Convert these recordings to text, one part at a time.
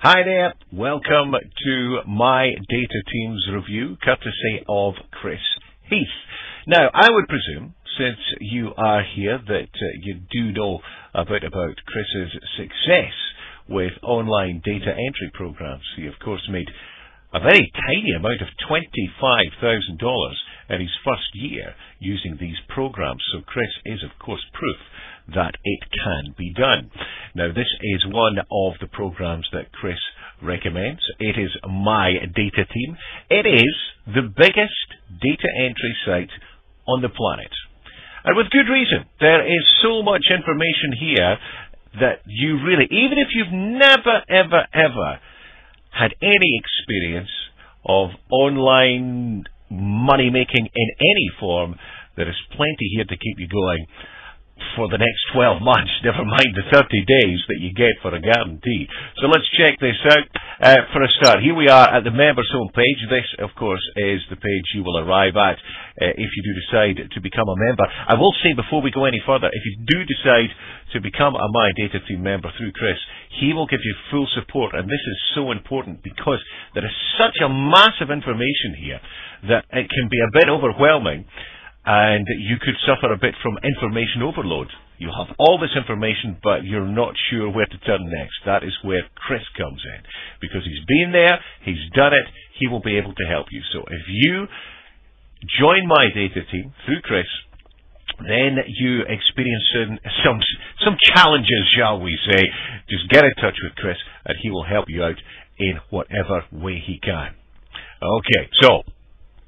Hi there, welcome to my Data Teams review, courtesy of Chris Heath. Now, I would presume, since you are here, that you do know a bit about Chris's success with online data entry programs. He, of course, made a very tiny amount of $25,000 in his first year using these programs. So Chris is, of course, proof that it can be done. Now, this is one of the programs that Chris recommends. It is my Data Team. It is the biggest data entry site on the planet. And with good reason. There is so much information here that you really, even if you've never, ever had any experience of online money making in any form, there is plenty here to keep you going for the next 12 months, never mind the 30 days that you get for a guarantee. So let's check this out. For a start, here we are at the members homepage. This, of course, is the page you will arrive at if you do decide to become a member. I will say before we go any further, if you do decide to become a My Data Team member through Chris, he will give you full support, and this is so important because there is such a massive information here that it can be a bit overwhelming, and you could suffer a bit from information overload. You have all this information, but you're not sure where to turn next. That is where Chris comes in. Because he's been there, he's done it, he will be able to help you. So if you join my Data Team through Chris, then you experience some challenges, shall we say. Just get in touch with Chris, and he will help you out in whatever way he can. Okay, so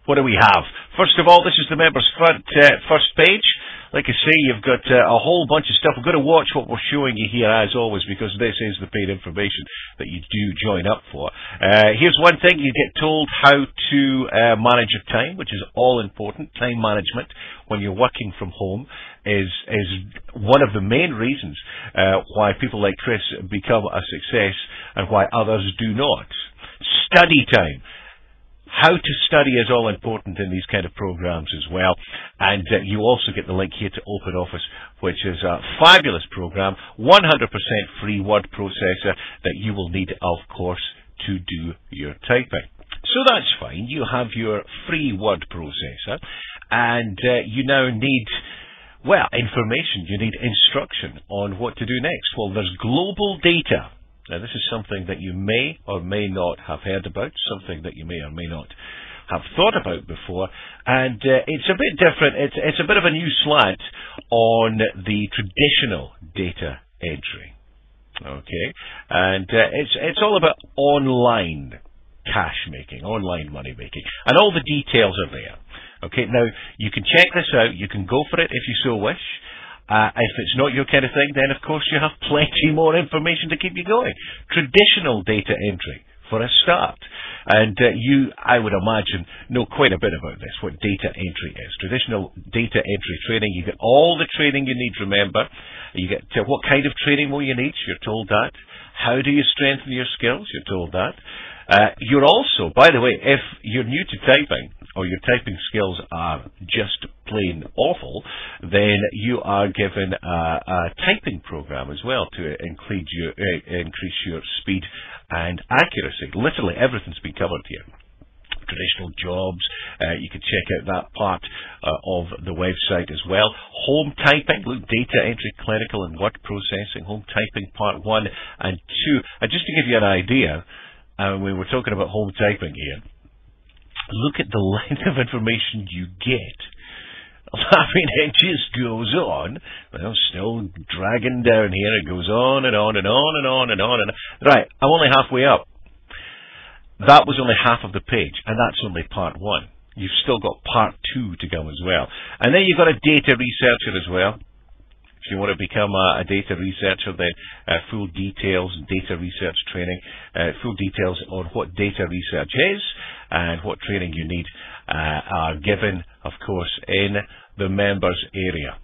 what do we have? First of all, this is the members first page. Like I say, you've got a whole bunch of stuff. We've got to watch what we're showing you here, as always, because this is the paid information that you do join up for. Here's one thing. You get told how to manage your time, which is all important. Time management when you're working from home is one of the main reasons why people like Chris become a success and why others do not. Study time. How to study is all important in these kind of programs as well. And you also get the link here to OpenOffice, which is a fabulous program, 100% free word processor that you will need, of course, to do your typing. So that's fine. You have your free word processor, and you now need, well, information. You need instruction on what to do next. Well, there's global data. Now, this is something that you may or may not have heard about, something that you may or may not have thought about before, and it's a bit different. It's a bit of a new slant on the traditional data entry. Okay, and it's all about online cash making, online money making, and all the details are there. Okay, now you can check this out. You can go for it if you so wish. If it's not your kind of thing, then of course you have plenty more information to keep you going. Traditional data entry, for a start. And you, I would imagine, know quite a bit about this, what data entry is. Traditional data entry training, you get all the training you need, remember. You get what kind of training will you need, you're told that. How do you strengthen your skills, you're told that. You're also, by the way, if you're new to typing, or your typing skills are just plain awful, then you are given a typing program as well to increase your speed and accuracy. Literally everything's been covered here. Traditional jobs, you can check out that part of the website as well. Home typing, look, data entry, clinical and word processing, home typing part 1 and 2. And just to give you an idea, when we're talking about home typing here, look at the length of information you get. I mean, it just goes on. Well, still dragging down here. It goes on and on and on and on and on. Right, I'm only halfway up. That was only half of the page, and that's only part 1. You've still got part 2 to come as well. And then you've got a data researcher as well. If you want to become a data researcher, then full details, data research training, full details on what data research is and what training you need are given, of course, in the members area.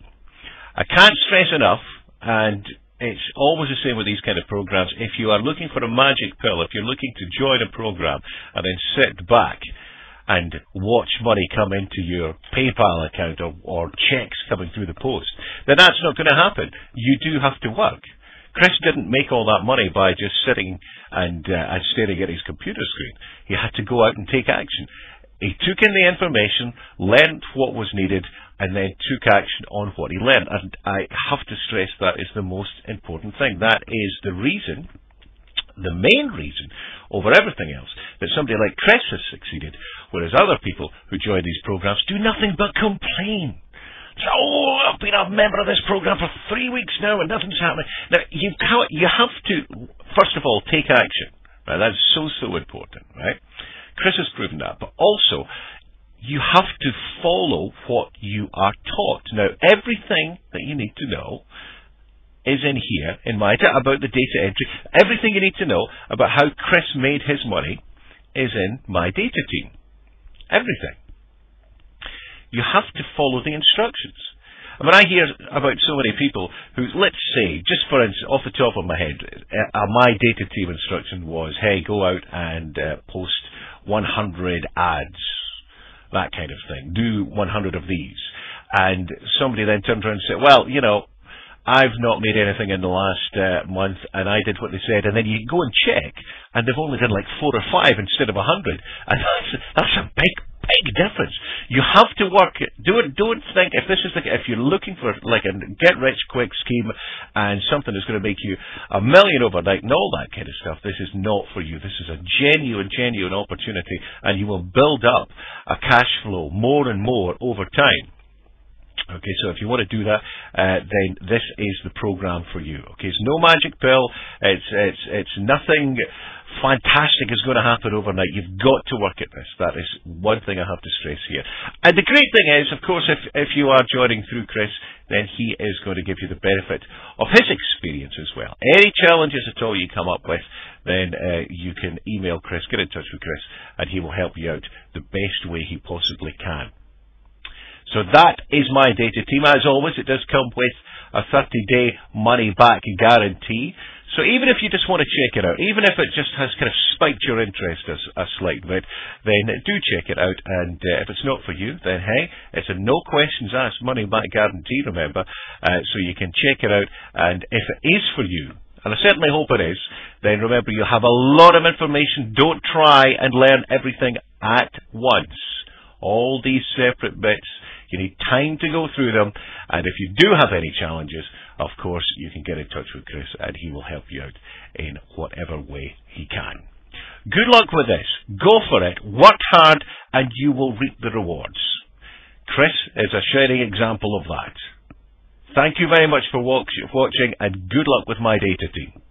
I can't stress enough, and it's always the same with these kind of programs, if you are looking for a magic pill, if you're looking to join a program and then sit back and watch money come into your PayPal account or checks coming through the post, then that's not going to happen. You do have to work. Chris didn't make all that money by just sitting and staring at his computer screen. He had to go out and take action. He took in the information, learned what was needed, and then took action on what he learned. And I have to stress that is the most important thing. That is the reason, the main reason, over everything else, that somebody like Chris has succeeded, whereas other people who join these programs do nothing but complain. So, I've been a member of this program for 3 weeks now and nothing's happening. Now, you have to, first of all, take action. Right? That's so important, right? Chris has proven that. But also, you have to follow what you are taught. Now, everything that you need to know is in here, in my about the data entry. Everything you need to know about how Chris made his money is in my data team. Everything. You have to follow the instructions. And when I hear about so many people who, let's say, just for instance, off the top of my head, my data team instruction was, hey, go out and post 100 ads, that kind of thing. Do 100 of these. And somebody then turns around and said, well, you know, I've not made anything in the last month, and I did what they said. And then you go and check, and they've only done like 4 or 5 instead of 100. And that's a big difference. You have to work it. Don't think if you're looking for like a get rich quick scheme and something that's going to make you $1 million overnight and all that kind of stuff. This is not for you. This is a genuine opportunity, and you will build up a cash flow more and more over time. Okay, so if you want to do that, then this is the program for you. Okay, it's no magic pill. It's nothing fantastic is going to happen overnight. You've got to work at this. That is one thing I have to stress here. And the great thing is, of course, if you are joining through Chris, then he is going to give you the benefit of his experience as well. Any challenges at all you come up with, then you can email Chris, get in touch with Chris, and he will help you out the best way he possibly can. So that is my data team. As always, it does come with a 30-day money-back guarantee. So even if you just want to check it out, even if it just has kind of spiked your interest a slight bit, then do check it out. And if it's not for you, then hey, it's a no questions asked money-back guarantee, remember. So you can check it out. And if it is for you, and I certainly hope it is, then remember you have a lot of information. Don't try and learn everything at once. All these separate bits. You need time to go through them, and if you do have any challenges, of course, you can get in touch with Chris, and he will help you out in whatever way he can. Good luck with this. Go for it. Work hard, and you will reap the rewards. Chris is a shining example of that. Thank you very much for watching, and good luck with my data team.